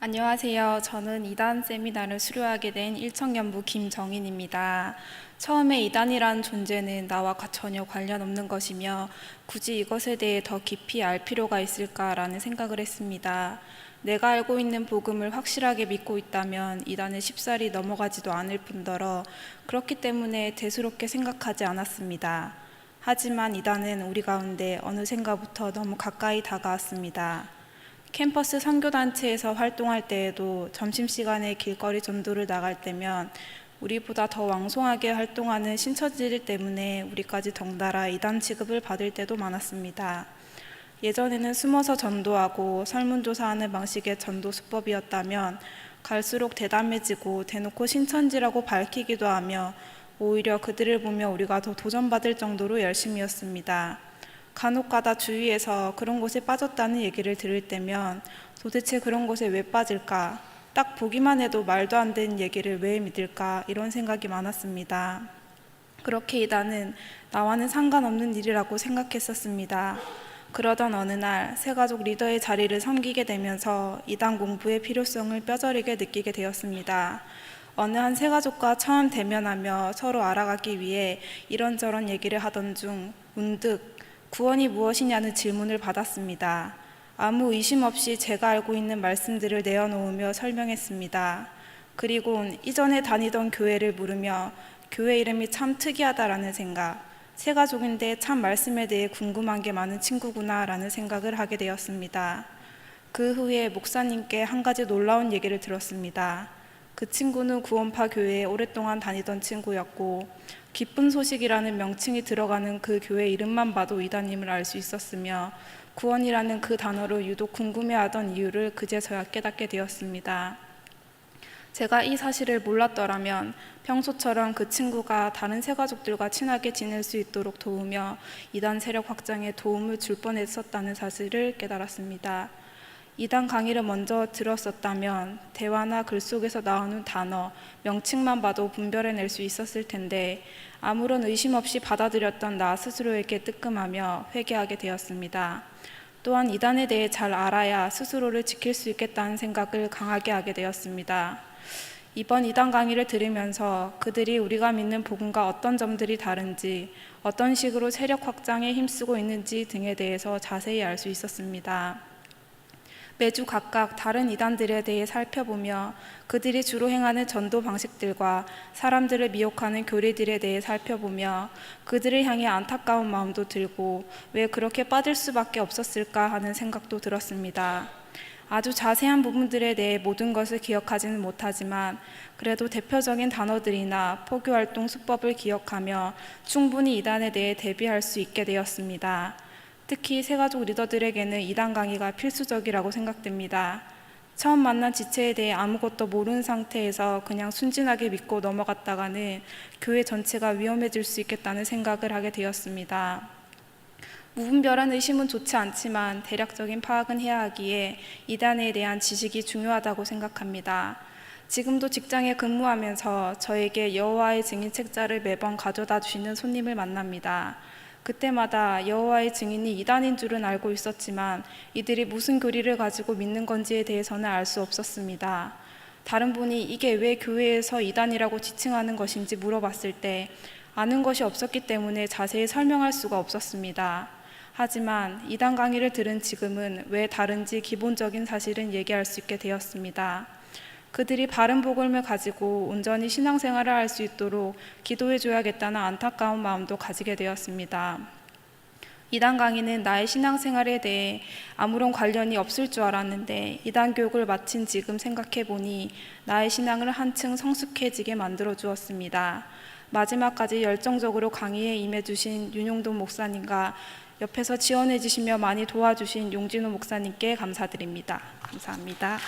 안녕하세요. 저는 2단 세미나를 수료하게 된 일청년부 김정인입니다. 처음에 2단이란 존재는 나와 전혀 관련 없는 것이며 굳이 이것에 대해 더 깊이 알 필요가 있을까라는 생각을 했습니다. 내가 알고 있는 복음을 확실하게 믿고 있다면 2단에 쉽사리 넘어가지도 않을 뿐더러 그렇기 때문에 대수롭게 생각하지 않았습니다. 하지만 2단은 우리 가운데 어느샌가부터 너무 가까이 다가왔습니다. 캠퍼스 선교단체에서 활동할 때에도 점심시간에 길거리 전도를 나갈 때면 우리보다 더 왕성하게 활동하는 신처지들 때문에 우리까지 덩달아 이단 취급을 받을 때도 많았습니다. 예전에는 숨어서 전도하고 설문조사하는 방식의 전도 수법이었다면 갈수록 대담해지고 대놓고 신천지라고 밝히기도 하며 오히려 그들을 보며 우리가 더 도전받을 정도로 열심이었습니다. 간혹가다 주위에서 그런 곳에 빠졌다는 얘기를 들을 때면 도대체 그런 곳에 왜 빠질까? 딱 보기만 해도 말도 안 되는 얘기를 왜 믿을까? 이런 생각이 많았습니다. 그렇게 이단은 나와는 상관없는 일이라고 생각했었습니다. 그러던 어느 날 새가족 리더의 자리를 섬기게 되면서 이단 공부의 필요성을 뼈저리게 느끼게 되었습니다. 어느 한 새가족과 처음 대면하며 서로 알아가기 위해 이런저런 얘기를 하던 중 문득 구원이 무엇이냐는 질문을 받았습니다. 아무 의심 없이 제가 알고 있는 말씀들을 내어놓으며 설명했습니다. 그리곤 이전에 다니던 교회를 물으며 교회 이름이 참 특이하다라는 생각, 새가족인데 참 말씀에 대해 궁금한 게 많은 친구구나 라는 생각을 하게 되었습니다. 그 후에 목사님께 한 가지 놀라운 얘기를 들었습니다. 그 친구는 구원파 교회에 오랫동안 다니던 친구였고 기쁜 소식이라는 명칭이 들어가는 그 교회 이름만 봐도 이단임을 알 수 있었으며 구원이라는 그 단어로 유독 궁금해하던 이유를 그제서야 깨닫게 되었습니다. 제가 이 사실을 몰랐더라면 평소처럼 그 친구가 다른 새가족들과 친하게 지낼 수 있도록 도우며 이단 세력 확장에 도움을 줄 뻔했었다는 사실을 깨달았습니다. 이단 강의를 먼저 들었었다면 대화나 글 속에서 나오는 단어, 명칭만 봐도 분별해낼 수 있었을 텐데 아무런 의심 없이 받아들였던 나 스스로에게 뜨끔하며 회개하게 되었습니다. 또한 이단에 대해 잘 알아야 스스로를 지킬 수 있겠다는 생각을 강하게 하게 되었습니다. 이번 이단 강의를 들으면서 그들이 우리가 믿는 복음과 어떤 점들이 다른지, 어떤 식으로 세력 확장에 힘쓰고 있는지 등에 대해서 자세히 알 수 있었습니다. 매주 각각 다른 이단들에 대해 살펴보며 그들이 주로 행하는 전도 방식들과 사람들을 미혹하는 교리들에 대해 살펴보며 그들을 향해 안타까운 마음도 들고 왜 그렇게 빠질 수밖에 없었을까 하는 생각도 들었습니다. 아주 자세한 부분들에 대해 모든 것을 기억하지는 못하지만 그래도 대표적인 단어들이나 포교활동 수법을 기억하며 충분히 이단에 대해 대비할 수 있게 되었습니다. 특히 새가족 리더들에게는 이단 강의가 필수적이라고 생각됩니다. 처음 만난 지체에 대해 아무것도 모르는 상태에서 그냥 순진하게 믿고 넘어갔다가는 교회 전체가 위험해질 수 있겠다는 생각을 하게 되었습니다. 무분별한 의심은 좋지 않지만 대략적인 파악은 해야 하기에 이단에 대한 지식이 중요하다고 생각합니다. 지금도 직장에 근무하면서 저에게 여호와의 증인 책자를 매번 가져다 주시는 손님을 만납니다. 그때마다 여호와의 증인이 이단인 줄은 알고 있었지만 이들이 무슨 교리를 가지고 믿는 건지에 대해서는 알 수 없었습니다. 다른 분이 이게 왜 교회에서 이단이라고 지칭하는 것인지 물어봤을 때 아는 것이 없었기 때문에 자세히 설명할 수가 없었습니다. 하지만 이단 강의를 들은 지금은 왜 다른지 기본적인 사실은 얘기할 수 있게 되었습니다. 그들이 바른 복음을 가지고 온전히 신앙생활을 할 수 있도록 기도해줘야겠다는 안타까운 마음도 가지게 되었습니다. 이단 강의는 나의 신앙생활에 대해 아무런 관련이 없을 줄 알았는데 이단 교육을 마친 지금 생각해보니 나의 신앙을 한층 성숙해지게 만들어 주었습니다. 마지막까지 열정적으로 강의에 임해주신 윤용돈 목사님과 옆에서 지원해주시며 많이 도와주신 용진호 목사님께 감사드립니다. 감사합니다.